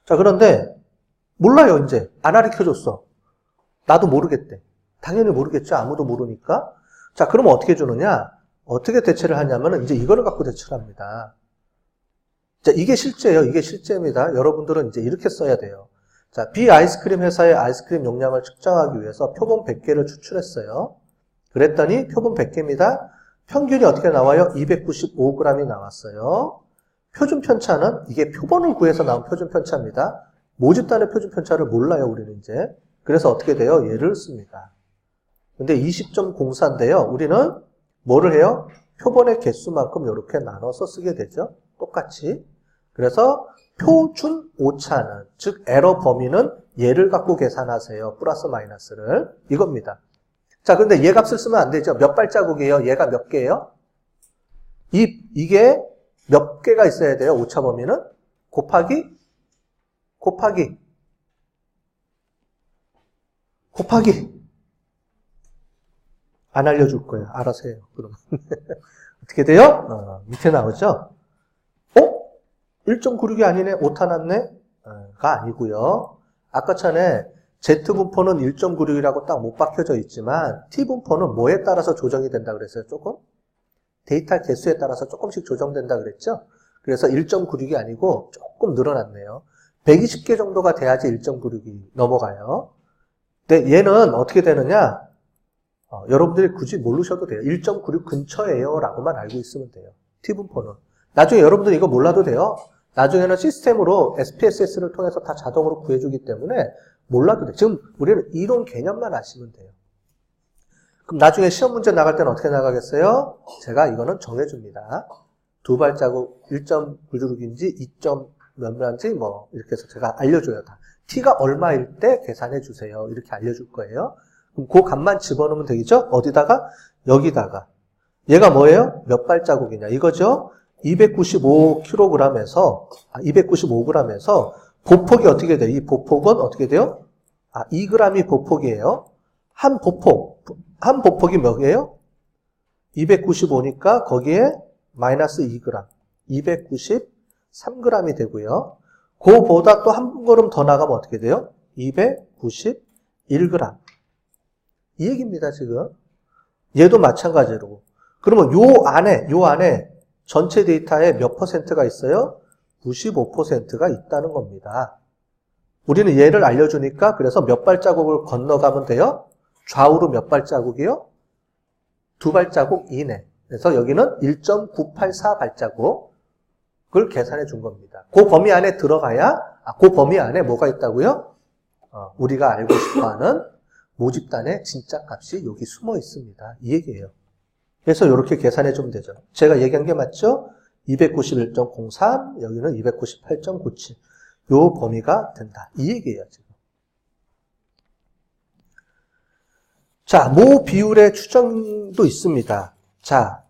자, 그런데 몰라요, 이제. 안 가르쳐줬어. 나도 모르겠대. 당연히 모르겠죠. 아무도 모르니까. 자, 그러면 어떻게 주느냐? 어떻게 대체를 하냐면은 이제 이거를 갖고 대체를 합니다. 자, 이게 실제예요. 이게 실제입니다. 여러분들은 이제 이렇게 써야 돼요. 자, B 아이스크림 회사의 아이스크림 용량을 측정하기 위해서 표본 100개를 추출했어요. 그랬더니 표본 100개입니다. 평균이 어떻게 나와요? 295g이 나왔어요. 표준 편차는 이게 표본을 구해서 나온 표준 편차입니다. 모집단의 표준 편차를 몰라요, 우리는 이제. 그래서 어떻게 돼요? 얘를 씁니다. 근데 20.04인데요. 우리는 뭐를 해요? 표본의 개수만큼 이렇게 나눠서 쓰게 되죠. 똑같이. 그래서 표준 오차는, 즉 에러 범위는 얘를 갖고 계산하세요. 플러스 마이너스를. 이겁니다. 자, 근데 얘 값을 쓰면 안 되죠. 몇 발자국이에요? 얘가 몇 개예요? 이게 몇 개가 있어야 돼요? 오차 범위는? 곱하기 안 알려줄 거예요. 알아서 해요. 그럼 어떻게 돼요? 밑에 나오죠? 1.96이 아니네? 오타 났네? 가 아니고요. 아까 전에 Z분포는 1.96이라고 딱 못 박혀져 있지만 T분포는 뭐에 따라서 조정이 된다 그랬어요? 조금? 데이터 개수에 따라서 조금씩 조정된다 그랬죠? 그래서 1.96이 아니고 조금 늘어났네요. 120개 정도가 돼야지 1.96이 넘어가요. 근데 얘는 어떻게 되느냐? 여러분들이 굳이 모르셔도 돼요. 1.96 근처예요 라고만 알고 있으면 돼요. T분포는. 나중에 여러분들이 이거 몰라도 돼요. 나중에는 시스템으로 SPSS를 통해서 다 자동으로 구해주기 때문에 몰라도 돼요. 지금 우리는 이론 개념만 아시면 돼요. 그럼 나중에 시험 문제 나갈 때는 어떻게 나가겠어요? 제가 이거는 정해줍니다. 두 발자국 1.96인지 2점 몇몇인지 뭐 이렇게 해서 제가 알려줘요. 다. T가 얼마일 때 계산해 주세요. 이렇게 알려줄 거예요. 그럼 그 값만 집어넣으면 되겠죠? 어디다가? 여기다가. 얘가 뭐예요? 몇 발자국이냐 이거죠? 295kg에서 295g에서 보폭이 어떻게 돼요? 이 보폭은 어떻게 돼요? 2g이 보폭이에요. 한 보폭이 몇이에요? 295니까 거기에 마이너스 2g, 293g이 되고요. 그보다 또 한 걸음 더 나가면 어떻게 돼요? 291g. 이 얘기입니다, 지금. 얘도 마찬가지로. 그러면 요 안에 전체 데이터에 몇 퍼센트가 있어요? 95%가 있다는 겁니다. 우리는 얘를 알려주니까 그래서 몇 발자국을 건너가면 돼요? 좌우로 몇 발자국이요? 두 발자국 이내. 그래서 여기는 1.984 발자국을 계산해 준 겁니다. 그 범위 안에 들어가야, 그 범위 안에 뭐가 있다고요? 우리가 알고 싶어하는 모집단의 진짜 값이 여기 숨어 있습니다. 이 얘기예요. 그래서 이렇게 계산해 주면 되죠. 제가 얘기한 게 맞죠? 291.03, 여기는 298.97. 요 범위가 된다. 이 얘기예요, 지금. 자, 모 비율의 추정도 있습니다. 자,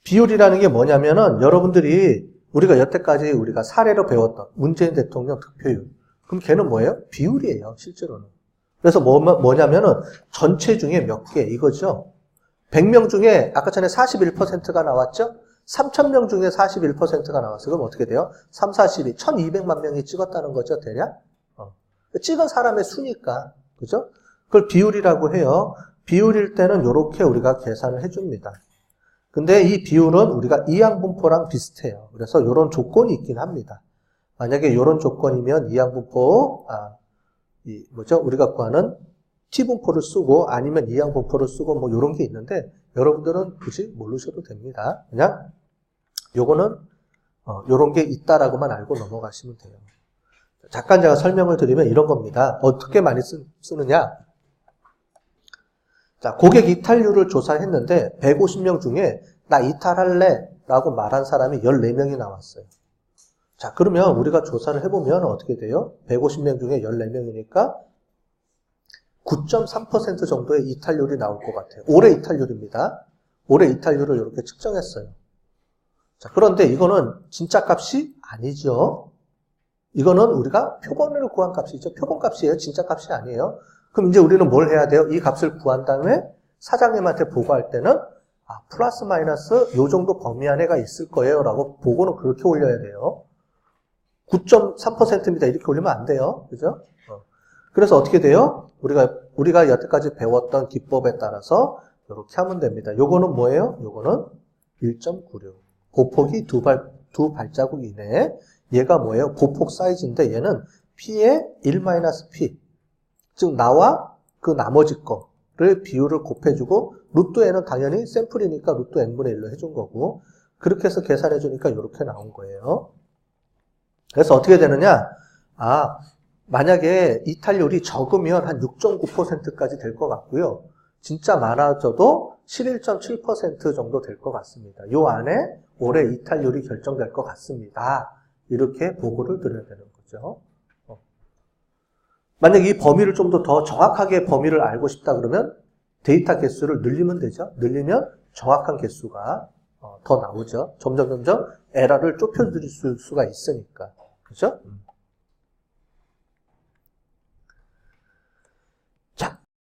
비율이라는 게 뭐냐면은 여러분들이 우리가 여태까지 우리가 사례로 배웠던 문재인 대통령 득표율. 그럼 걔는 뭐예요? 비율이에요, 실제로는. 그래서 뭐냐면은 전체 중에 몇 개, 이거죠. 100명 중에 아까 전에 41%가 나왔죠? 3,000명 중에 41%가 나왔어요. 그럼 어떻게 돼요? 3, 42, 1,200만 명이 찍었다는 거죠, 대략? 찍은 사람의 수니까. 그죠? 그걸 비율이라고 해요. 비율일 때는 이렇게 우리가 계산을 해줍니다. 근데 이 비율은 우리가 이항분포랑 비슷해요. 그래서 이런 조건이 있긴 합니다. 만약에 이런 조건이면 이항분포, 우리가 구하는 T분포를 쓰고 아니면 이항분포를 쓰고 뭐 이런 게 있는데 여러분들은 굳이 모르셔도 됩니다. 그냥 요거는 요런 게 있다라고만 알고 넘어가시면 돼요. 잠깐 제가 설명을 드리면 이런 겁니다. 어떻게 많이 쓰느냐? 자, 고객 이탈률을 조사했는데 150명 중에 나 이탈할래 라고 말한 사람이 14명이 나왔어요. 자, 그러면 우리가 조사를 해보면 어떻게 돼요? 150명 중에 14명이니까 9.3% 정도의 이탈률이 나올 것 같아요. 올해 이탈률입니다. 올해 이탈률을 이렇게 측정했어요. 자, 그런데 이거는 진짜 값이 아니죠. 이거는 우리가 표본을 구한 값이죠. 표본 값이에요. 진짜 값이 아니에요. 그럼 이제 우리는 뭘 해야 돼요? 이 값을 구한 다음에 사장님한테 보고할 때는 플러스 마이너스 요 정도 범위 안에가 있을 거예요 라고 보고는 그렇게 올려야 돼요. 9.3%입니다. 이렇게 올리면 안 돼요. 그죠? 그래서 어떻게 돼요? 우리가 여태까지 배웠던 기법에 따라서 이렇게 하면 됩니다. 요거는 뭐예요? 요거는 1.96. 보폭이 두 발자국 이내에 얘가 뭐예요? 보폭 사이즈인데 얘는 P의 1-P. 즉 나와 그 나머지 거를 비율을 곱해주고 루트 n은 당연히 샘플이니까 루트 n분의 1로 해준 거고 그렇게 해서 계산해 주니까 이렇게 나온 거예요. 그래서 어떻게 되느냐? 만약에 이탈률이 적으면 한 6.9%까지 될 것 같고요. 진짜 많아져도 11.7% 정도 될 것 같습니다. 요 안에 올해 이탈률이 결정될 것 같습니다. 이렇게 보고를 드려야 되는 거죠. 만약 이 범위를 좀 더 정확하게 범위를 알고 싶다 그러면 데이터 개수를 늘리면 되죠. 늘리면 정확한 개수가 더 나오죠. 점점 에러를 좁혀드릴 수가 있으니까. 그죠?